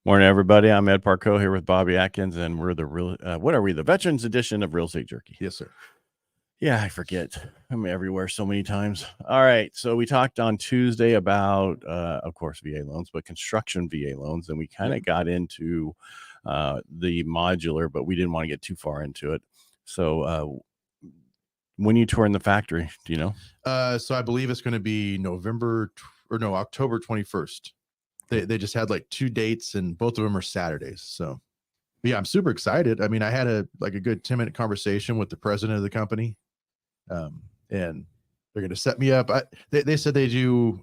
Morning, everybody. I'm Ed Parcaut here with Bobby Atkins, and we're the what are we? The Veterans Edition of Real Estate Jerky. Yes, sir. Yeah, I forget. I'm everywhere so many times. All right, so we talked on Tuesday about, of course, VA loans, but construction VA loans, and we kind of got into the modular, but we didn't want to get too far into it. So, when you tour in the factory, do you know? So I believe it's going to be October 21st. They just had like 2 dates, and both of them are Saturdays. So yeah, I'm super excited. I mean, I had a good 10-minute conversation with the president of the company, and they're going to set me up. They said they do,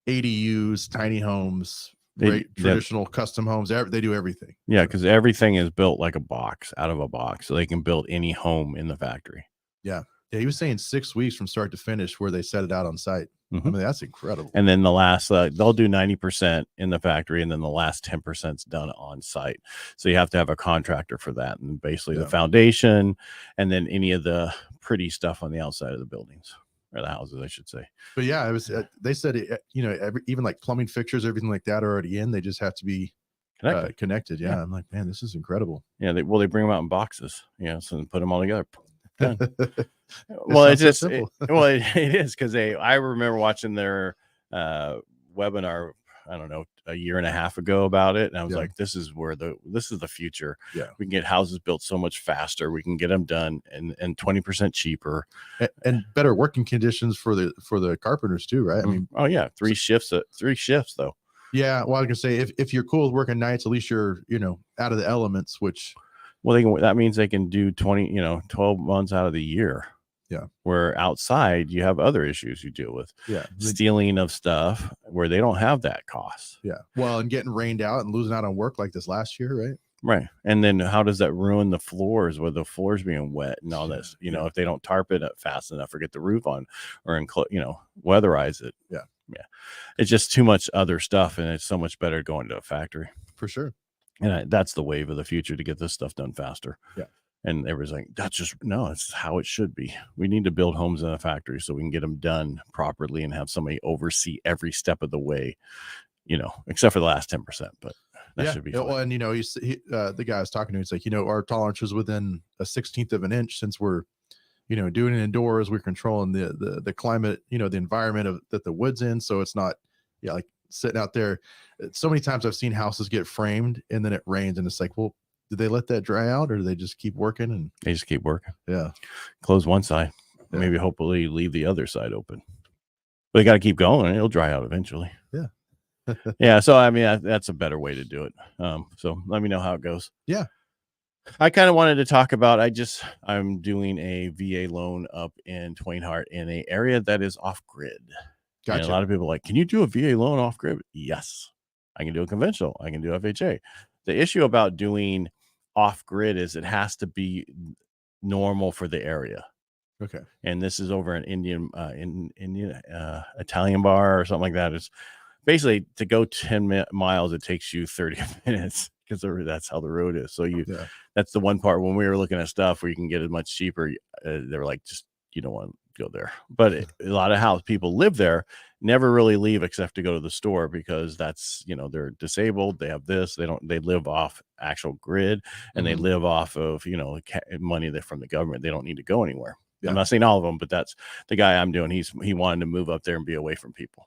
ADUs, tiny homes, traditional custom homes. They do everything. Yeah, because everything is built like a box, out of a box, so they can build any home in the factory. Yeah, he was saying 6 weeks from start to finish, where they set it out on site. I mean, that's incredible. And then the last, they'll do 90% in the factory, and then the last 10% is done on site. So you have to have a contractor for that, and basically the foundation, and then any of the pretty stuff on the outside of the buildings, or the houses, I should say. But yeah, it was. They said, even like plumbing fixtures, everything like that are already in. They just have to be connected. Yeah, I'm like, man, this is incredible. Yeah, they bring them out in boxes. So they put them all together. Well, it's just it is because I remember watching their webinar, I don't know, a year and a half ago about it, and I was like, this is the future. Yeah, we can get houses built so much faster, we can get them done and 20% cheaper, and better working conditions for the carpenters too, right? I mean, oh yeah, three shifts though. Yeah, well, I was gonna say, if you're cool with working nights, at least you're out of the elements, which, well, that means they can do 12 months out of the year. Yeah. Where outside you have other issues you deal with. Yeah. Stealing of stuff where they don't have that cost. Yeah. Well, and getting rained out and losing out on work like this last year, right? Right. And then how does that ruin the floors, with the floors being wet and all this, if they don't tarp it up fast enough or get the roof on, or weatherize it. Yeah. Yeah. It's just too much other stuff, and it's so much better going to a factory. For sure. And that's the wave of the future, to get this stuff done faster. Yeah. And everybody's like, it's how it should be. We need to build homes in a factory so we can get them done properly and have somebody oversee every step of the way, except for the last 10%. But that should be fine. Well, and the guy I was talking to, he's like, our tolerance is within a 1/16 of an inch, since we're, doing it indoors. We're controlling the climate, the environment that the wood's in. So it's not, like sitting out there. So many times I've seen houses get framed and then it rains, and it's like, well, did they let that dry out, or do they just keep working? And they just keep working. Yeah. Close one side, maybe hopefully leave the other side open. But they got to keep going. It'll dry out eventually. Yeah. Yeah. So, I mean, that's a better way to do it. So let me know how it goes. Yeah. I kind of wanted to talk about, I'm doing a VA loan up in Twain Harte in an area that is off grid. Gotcha. And a lot of people are like, can you do a VA loan off grid? Yes, I can do a conventional. I can do FHA. The issue about doing off grid is it has to be normal for the area. Okay. And this is over an Indian Italian bar or something like that. It's basically, to go 10 miles, it takes you 30 minutes, because that's how the road is. So that's the one part when we were looking at stuff where you can get it much cheaper. They were like, just, you don't want to go there. But a lot of people live there, never really leave except to go to the store, because that's, they're disabled. They have this, they live off actual grid, and they live off of, money from the government. They don't need to go anywhere. Yeah. I'm not saying all of them, but that's the guy I'm doing. He wanted to move up there and be away from people.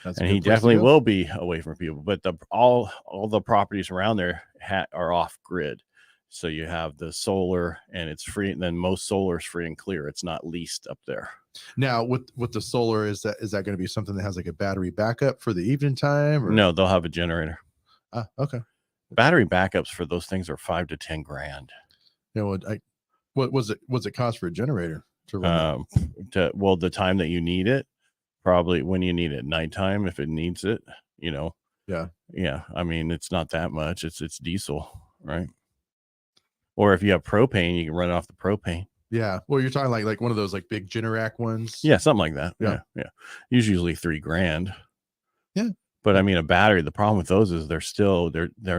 And he definitely will be away from people, but all the properties around there are off grid. So you have the solar, and it's free, and then most solar is free and clear. It's not leased up there. Now, with the solar, is that going to be something that has like a battery backup for the evening time? Or? No, they'll have a generator. Okay. Battery backups for those things are $5,000 to $10,000. Yeah. What was it cost for a generator to run? The time that you need it, probably when you need it, nighttime, if it needs it, Yeah. Yeah. I mean, it's not that much. It's diesel, right? Or if you have propane, you can run it off the propane. Yeah. Well, you're talking like one of those like big Generac ones. Yeah, something like that. Yeah. Usually $3,000. Yeah. But I mean, a battery, the problem with those is they're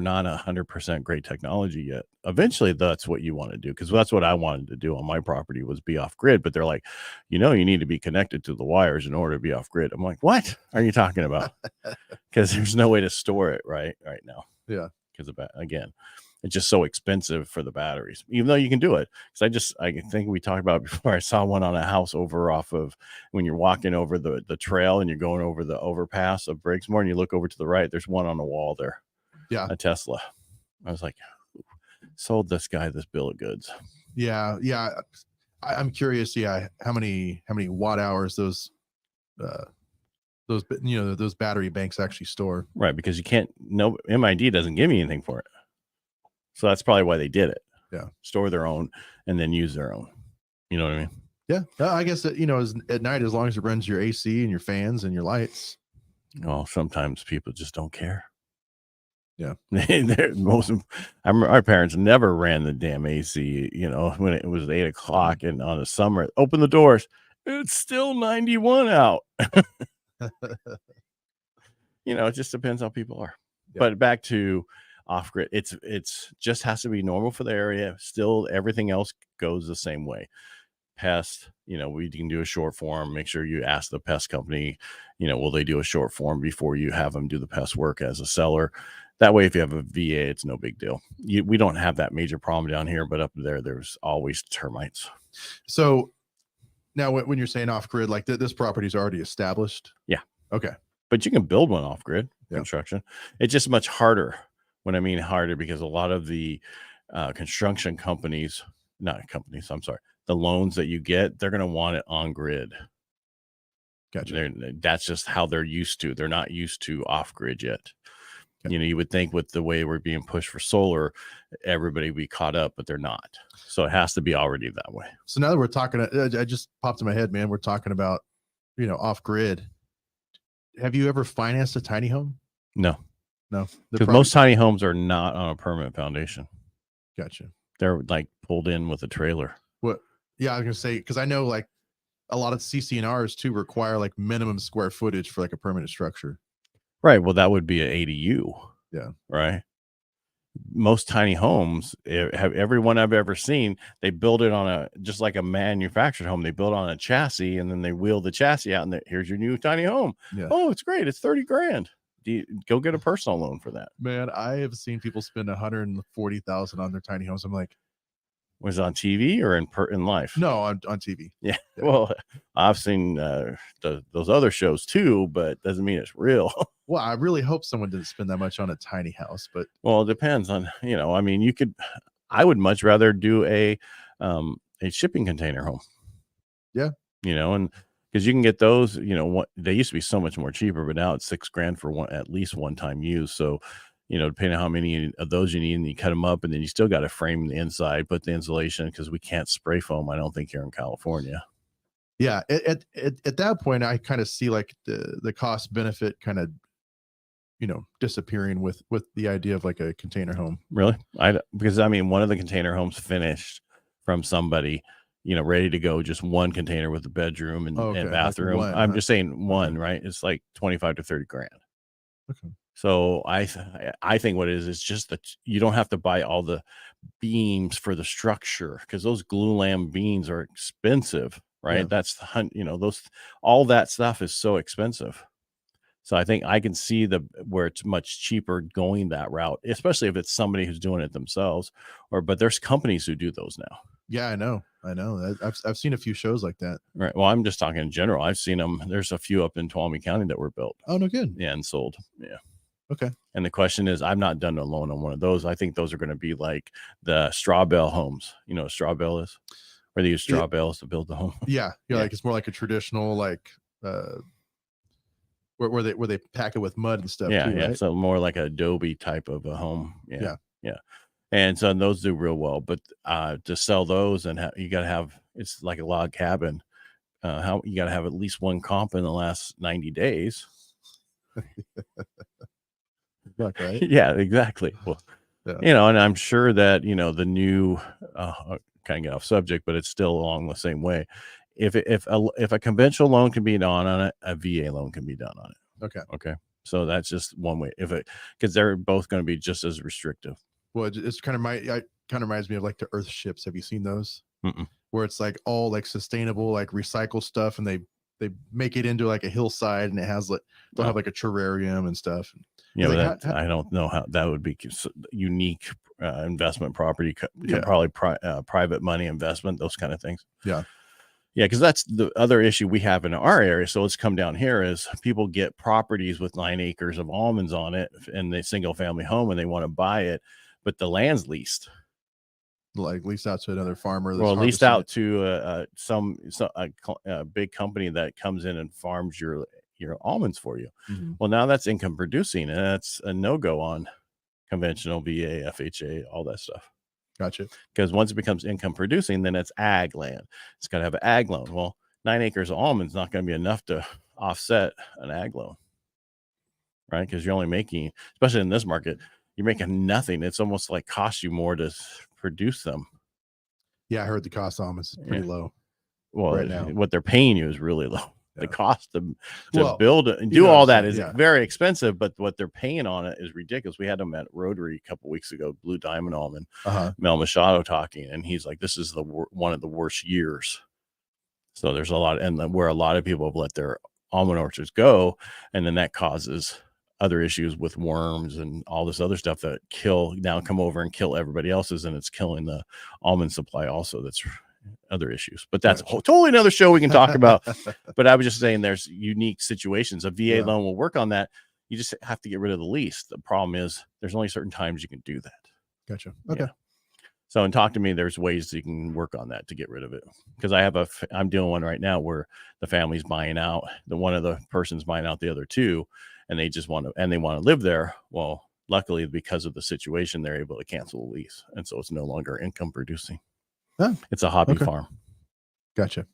not 100% great technology yet. Eventually, that's what you want to do, because that's what I wanted to do on my property, was be off grid. But they're like, you need to be connected to the wires in order to be off grid. I'm like, what are you talking about? Because there's no way to store it right now. Yeah. Because again, it's just so expensive for the batteries, even though you can do it. Because I think we talked about it before. I saw one on a house over off of when you're walking over the trail and you're going over the overpass of Briggsmore, and you look over to the right. There's one on the wall there. Yeah, a Tesla. I was like, sold this guy this bill of goods. Yeah. I'm curious. Yeah, how many watt hours those those battery banks actually store? Right, because you can't. No, MID doesn't give me anything for it. So that's probably why they did it. Yeah. Store their own and then use their own. You know what I mean? Yeah. I guess that, at night, as long as it runs your AC and your fans and your lights. Oh, sometimes people just don't care. Yeah. Our parents never ran the damn AC, when it was 8 o'clock and on the summer, open the doors. It's still 91 out. It just depends how people are. Yeah. But back to off grid, it's just has to be normal for the area. Still, everything else goes the same way. Pest, we can do a short form. Make sure you ask the pest company, will they do a short form before you have them do the pest work as a seller? That way, if you have a VA, it's no big deal. We don't have that major problem down here, but up there's always termites. So now when you're saying off grid, like this property is already established? Yeah. Okay. But you can build one off grid construction. It's just much harder. When I mean harder, because a lot of the construction companies, I'm sorry, the loans that you get, they're going to want it on grid. Gotcha. That's just how they're used to. They're not used to off grid yet. Okay. You would think with the way we're being pushed for solar, everybody would be caught up, but they're not. So it has to be already that way. So now that we're talking, I just popped in my head, man. We're talking about, off grid. Have you ever financed a tiny home? No. No. Because most tiny homes are not on a permanent foundation. Gotcha. They're like pulled in with a trailer. What? Yeah, I was gonna say, because I know like a lot of CC&Rs too require like minimum square footage for like a permanent structure. Right. Well, that would be an ADU. Yeah. Right. Most tiny homes, every one I've ever seen, they build it on just like a manufactured home. They build on a chassis and then they wheel the chassis out and here's your new tiny home. Yeah. Oh, it's great. It's $30,000. Go get a personal loan for that. Man, I have seen people spend $140,000 on their tiny homes. I'm like, was it on TV or in life? No, on TV. Yeah. Well, I've seen those other shows too, but doesn't mean it's real. Well, I really hope someone didn't spend that much on a tiny house, but well, it depends on, I mean, I would much rather do a shipping container home. Yeah. And because you can get those, they used to be so much more cheaper, but now it's $6,000 for at least one-time use. So, depending on how many of those you need, and you cut them up, and then you still got to frame the inside, put the insulation, because we can't spray foam, I don't think, here in California. Yeah. At that point, I kind of see like the cost benefit kind of, disappearing with the idea of like a container home. Really? Because I mean, one of the container homes finished from somebody, ready to go, just one container with a bedroom and bathroom. Like I'm just saying one, right? It's like 25 to 30 grand. Okay. So I think what it is just that you don't have to buy all the beams for the structure, because those glulam beams are expensive, right? Yeah. That's all that stuff is so expensive. So I think I can see where it's much cheaper going that route, especially if it's somebody who's doing it themselves, but there's companies who do those now. Yeah, I know. I've seen a few shows like that. Right. Well, I'm just talking in general. I've seen them. There's a few up in Tuolumne County that were built. Oh, no good. Yeah, and sold. Yeah. Okay. And the question is, I've not done a loan on one of those. I think those are going to be like the straw bale homes. You know what straw bale is? Where they use straw bales to build the home. Yeah. Yeah. Like it's more like a traditional, like, where they pack it with mud and stuff. Yeah, too, yeah. Right? So more like an Adobe type of a home. Yeah. And so those do real well. But to sell those, and you got to have, it's like a log cabin. How you got to have at least one comp in the last 90 days. Luck, right? Yeah, exactly. Well, and I'm sure that the new kind of get off subject, but it's still along the same way. If a conventional loan can be done on it, a VA loan can be done on it. Okay. So that's just one way. Because they're both going to be just as restrictive. Well, it's kind of reminds me of like the Earth ships. Have you seen those? Mm-mm. Where it's like all like sustainable, like recycle stuff, and they make it into like a hillside, and it has like they'll have like a terrarium and stuff. You know, I don't know how that would be unique investment property, probably private money investment, those kind of things. Yeah. Yeah, because that's the other issue we have in our area. So let's come down here is people get properties with 9 acres of almonds on it in the single family home and they want to buy it, but the land's leased. Like leased out to another farmer. Well, leased out to a big company that comes in and farms your almonds for you. Mm-hmm. Well, now that's income producing, and that's a no-go on conventional VA, FHA, all that stuff. Gotcha. Because once it becomes income producing, then it's ag land. It's got to have an ag loan. Well, 9 acres of almonds not going to be enough to offset an ag loan, right? Because you're only making, especially in this market, you're making nothing. It's almost like costs you more to produce them. Yeah, I heard the cost of almonds is pretty low. Well, right now, what they're paying you is really low. Yeah. The cost to build and do all that is very expensive, but what they're paying on it is ridiculous. We had them at Rotary a couple weeks ago, Blue Diamond Almond, Mel Machado talking, and he's like, this is one of the worst years. So there's a lot, and where a lot of people have let their almond orchards go, and then that causes other issues with worms and all this other stuff that come over and kill everybody else's, and it's killing the almond supply also. That's other issues, but that's totally another show we can talk about. But I was just saying there's unique situations. A VA loan will work on that. You just have to get rid of the lease. The problem is there's only certain times you can do that. Gotcha. Okay. Yeah. So, and talk to me, there's ways you can work on that to get rid of it. Because I'm doing one right now where the family's buying out, one of the person's buying out the other two, and they want to live there. Well, luckily, because of the situation, they're able to cancel the lease. And so it's no longer income producing. Oh, it's a hobby farm. Gotcha.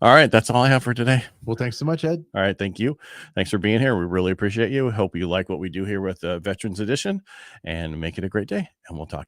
All right. That's all I have for today. Well, thanks so much, Ed. All right. Thank you. Thanks for being here. We really appreciate you. Hope you like what we do here with the Veterans Edition, and make it a great day. And we'll talk.